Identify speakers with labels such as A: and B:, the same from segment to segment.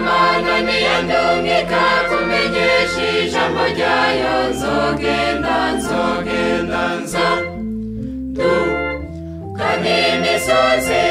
A: Mana niyandungika kumenyesha ijambo ryayo nzogenda nduka n'imisozi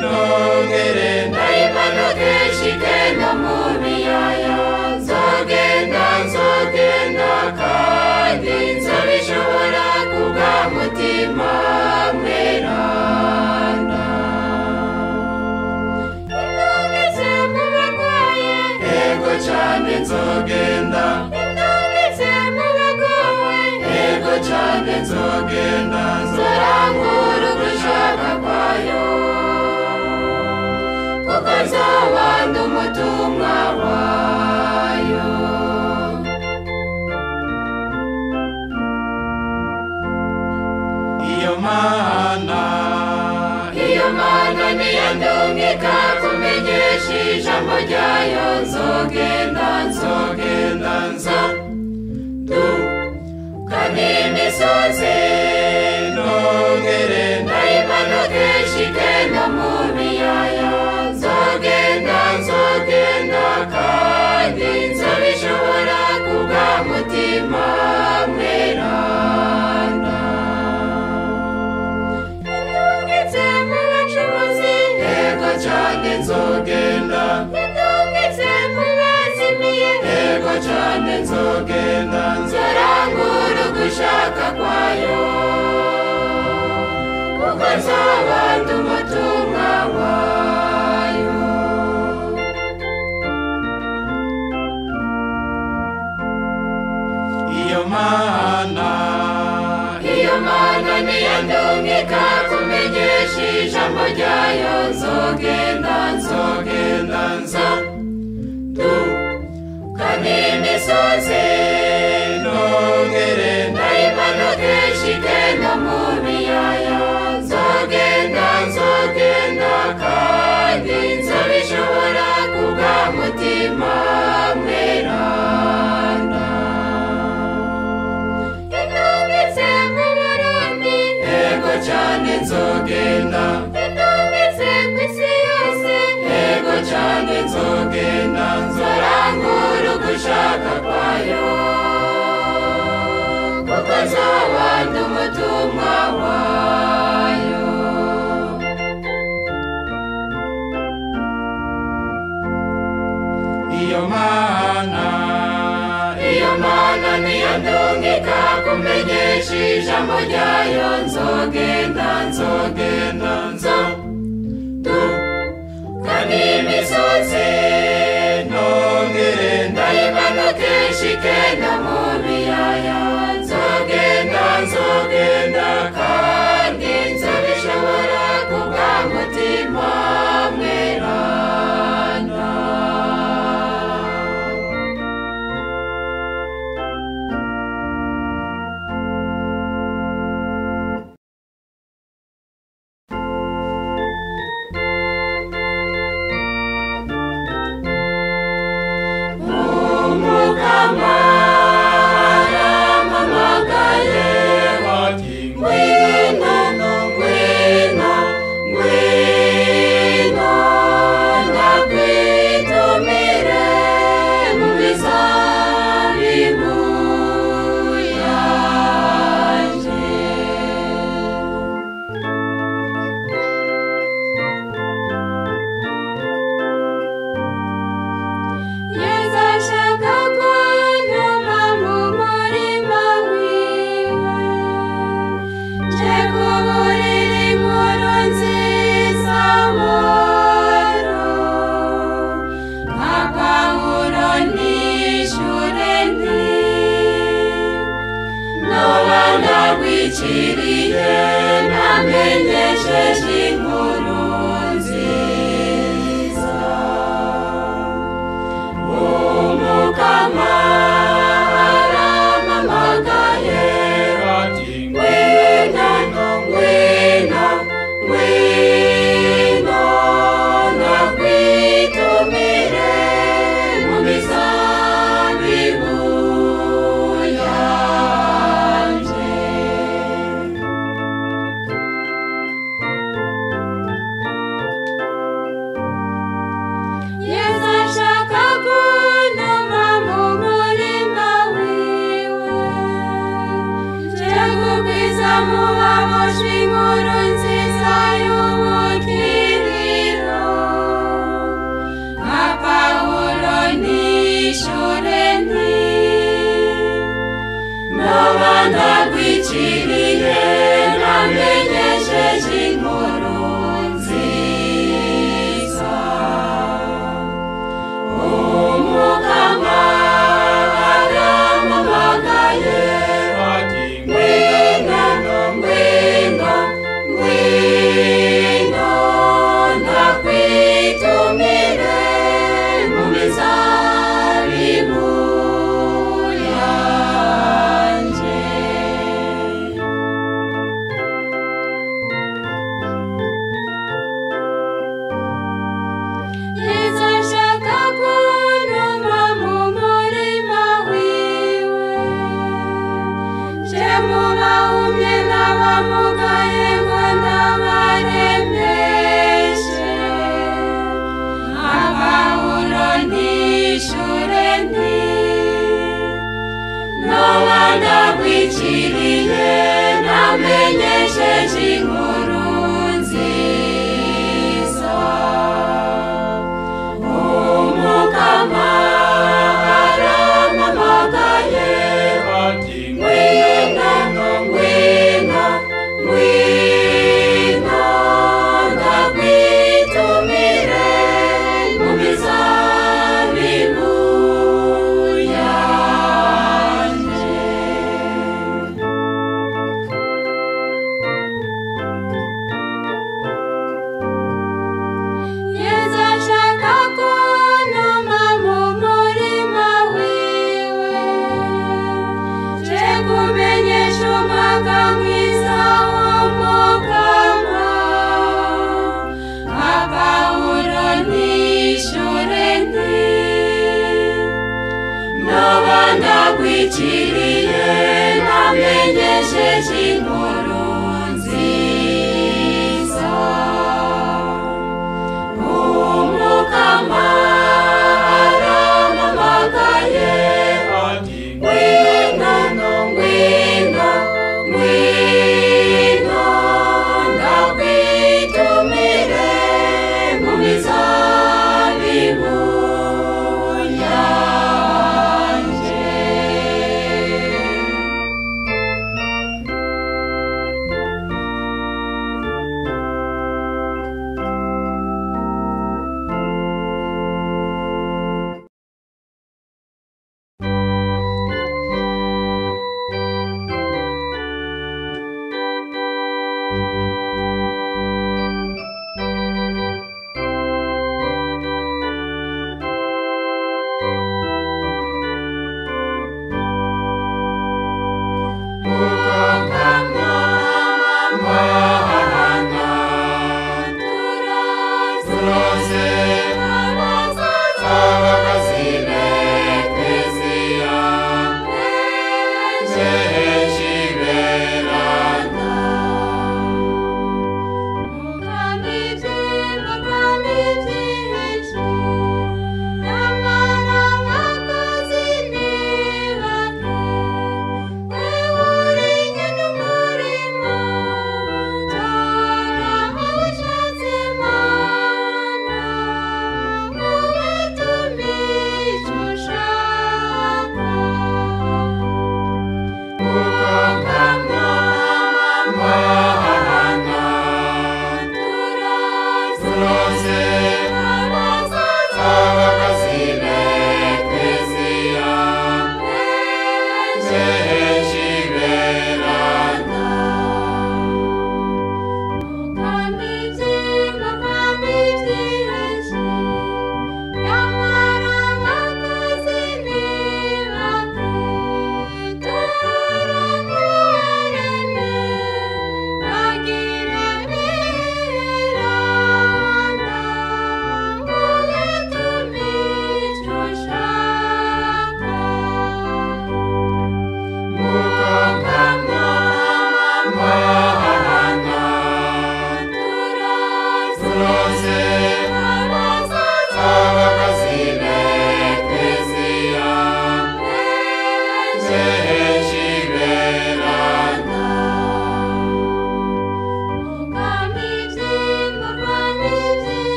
A: nongere ndayimanuke nshike no mu biyaya nzogenda kandi nzabishobora kubw'umutima mweranda indungitse mu barwaye ego cane nzogenda indungitse mu bagowe ego cane nzogenda nzorangura ugushaka kwayo kuko nzoba ndi umutumwa wayo iyo Mana niyandungika kumenyesha ijambo ryayo nzogenda nduka n'imisozi nongere ndayimanuke nshike no mu biyaya nzogenda kandi nzabishobora kubw'umutima mweranda indungitse mu bacuruzi ego cane nzogenda indungitse mu bazimiye ego cane nzogenda nzorangura ugushaka kwayo kuko nzoba ndi umutumwa wayo iyo Mana niyandungika kumenyesha ijambo ryayo nzogenda nduka n'imisozi nongere ndayimanuke nshike no mu biyaya nzogenda kandi nzabishobora kubw'umutima mweranda indungitse mu Burundi ego cane nzogenda indungitse kw'isi yose ego cane nzogenda nzorangura ugushaka kwayo kuko nzoba ndi umutumwa wayo iyo Mana niyandungika kumenyesha ijambo ryayo nzogenda nduka n'imisozi nongere ndayimanuke nshike no mu biyaya nzogenda kandi nzabishobora kubw'umutima mweranda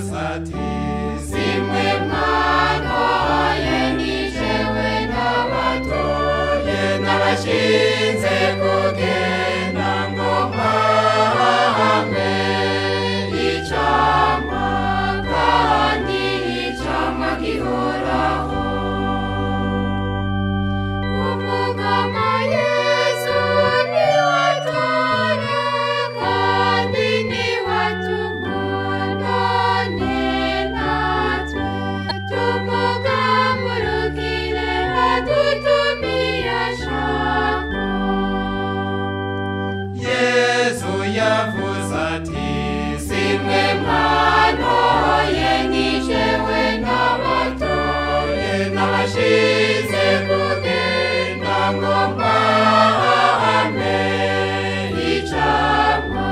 A: yavuze ati simwe mwantoye ni jewe nabatoye nabashinze kugenda ngo mpame icamwa kandi icamwa gihoraho umugama Yesu niwatora kandi niwatuma none natwe tumugamurukire adutumiye ashaka Yesu yavuze ati simwe mwantoye ni jewe nabatoye nabashize kugenda ngo mpame icamwa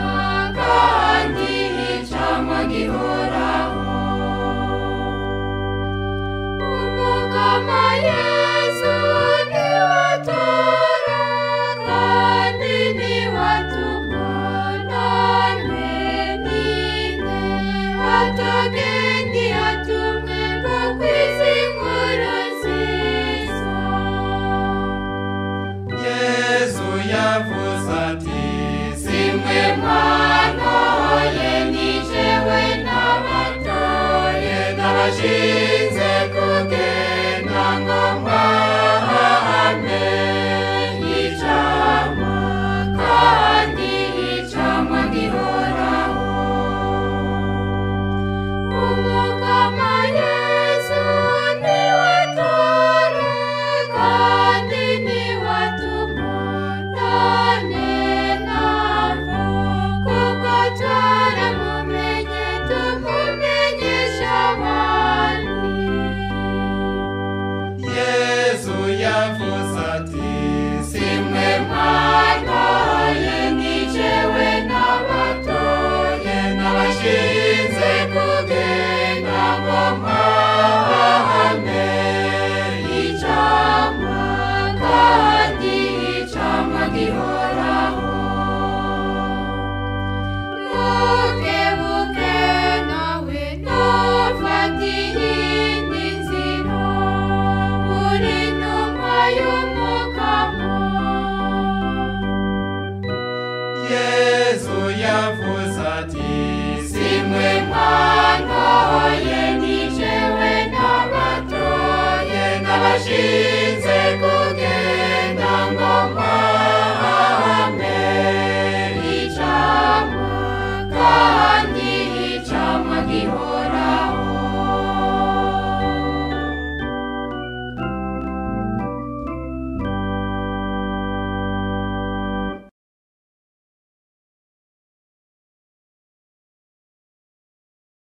A: kandi icamwa gihoraho umugama Yesu niwatora kandi niwatuma none ninde atagenda yatumwe ngo kwisi inkuru nziza Yesu yavuze ati simwe mwantoye ni jewe nabatoye nabashinze kugenda ngo mpame icamwa kandi icamwa gihoraho umugama Yesu niwatora kandi niwatuma none nava kuko twaramumenye tumumenyesha abandi Yesu yavuze ati simwe mwantoye ni jewe nabatoye nabashinze kugenda ngo mpame icamwa kandi icamwa gihoraho mukebuke nawe ntufate iyindi nzira uri intumwa y'umugamo Yesu yavuze ati simwe mwantoye ni jewe nabatoye nabashinze